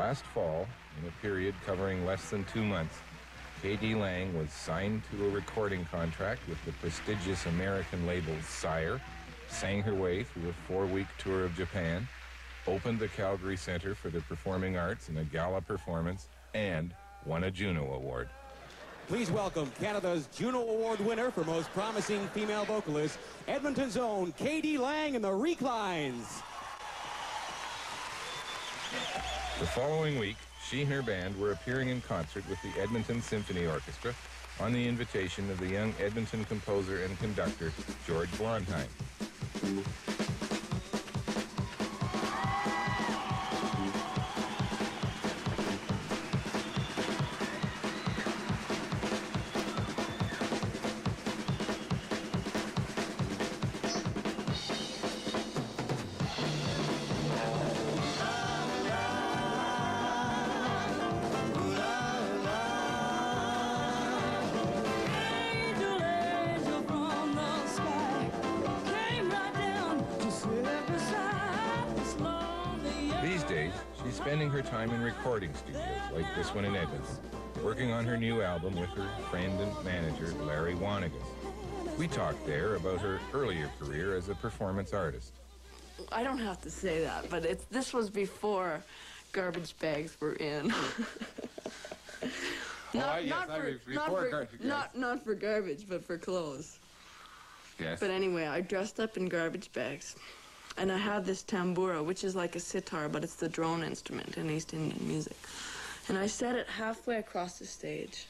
Last fall, in a period covering less than 2 months, k.d.lang was signed to a recording contract with the prestigious American label Sire, sang her way through a 4-week tour of Japan, opened the Calgary Centre for the Performing Arts in a gala performance, and won a Juno Award. Please welcome Canada's Juno Award winner for Most Promising Female Vocalist, Edmonton's own k.d.lang and the Reclines. The following week, she and her band were appearing in concert with the Edmonton Symphony Orchestra on the invitation of the young Edmonton composer and conductor, George Blondheim. These days, she's spending her time in recording studios like this one in Edmonton, working on her new album with her friend and manager, Larry Wanigas. We talked there about her earlier career as a performance artist. I don't have to say that, but this was before garbage bags were in. Not for garbage, but for clothes. Yes. But anyway, I dressed up in garbage bags. And I had this tambura, which is like a sitar, but it's the drone instrument in East Indian music. And I set it halfway across the stage.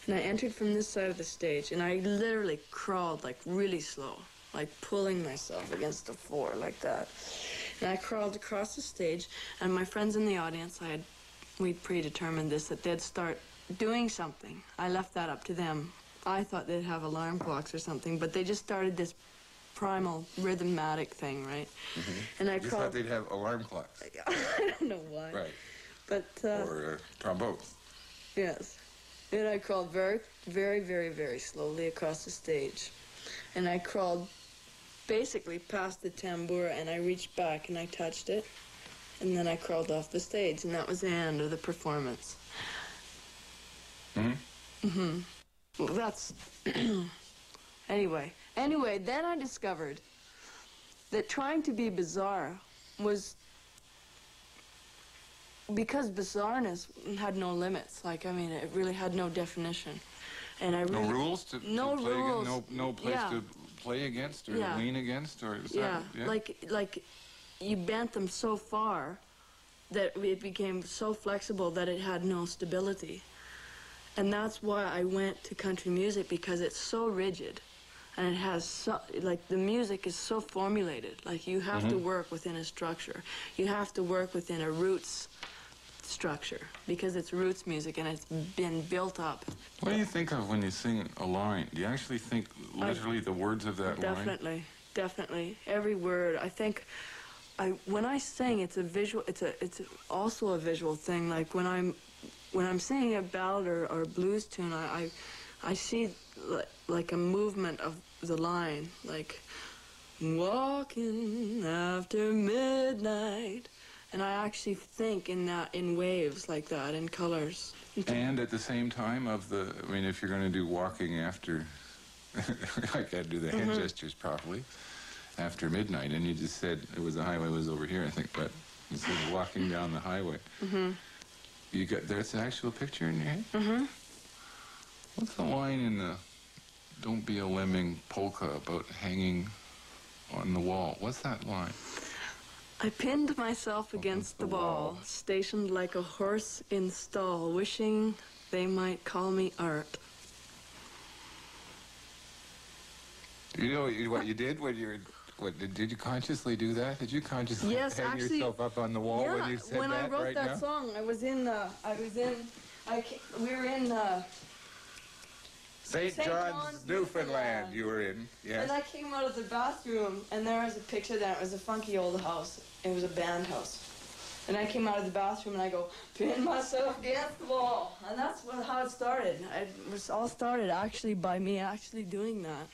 And I entered from this side of the stage, and I literally crawled like really slow, like pulling myself against the floor like that. And I crawled across the stage, and my friends in the audience, we'd predetermined this, that they'd start doing something. I left that up to them. I thought they'd have alarm clocks or something, but they just started this primal rhythmatic thing, right? Mm-hmm. And I you thought they'd have alarm clocks. I don't know why. Right. But or trombones. Yes. And I crawled very, very, very, very slowly across the stage. And I crawled basically past the tambura, and I reached back and I touched it. And then I crawled off the stage, and that was the end of the performance. Mm-hmm. Mm-hmm. Well, that's... Anyway, then I discovered that trying to be bizarre was... because bizarreness had no limits. Like, I mean, it really had no definition. And I really... No rules to play rules. against? No place to play against or lean against? Or is that, like you bent them so far that it became so flexible that it had no stability. And that's why I went to country music, because it's so rigid. And it has so, like, the music is so formulated. Like, you have to work within a structure. You have to work within a roots structure, because it's roots music and it's been built up. What do you think of when you sing a line? Do you actually think literally the words of that line? Definitely. Every word. I think when I sing, it's a visual, it's also a visual thing. Like, when I'm singing a ballad or a blues tune, I see like a movement of the line, like, walking after midnight. And I actually think in waves like that, in colors. And at the same time I mean, if you're going to do walking after, I can't do the hand gestures properly, after midnight, and you just said the highway was over here, I think, but you said walking down the highway. You got, there's an actual picture in your head? What's the line in the Don't Be a Lemming polka about hanging on the wall? What's that line? I pinned myself against the wall, stationed like a horse in stall, wishing they might call me art. You know what you did when you were... did you consciously do that? Did you consciously hang yourself up on the wall when you said that right now? Yeah, when I wrote that song, we were in St. John's, Newfoundland, you were in, yes. And I came out of the bathroom, and there was a picture there. It was a funky old house. It was a band house. And I came out of the bathroom, and I go, pin myself against the wall. And that's how it started. It was all started, actually, by me actually doing that.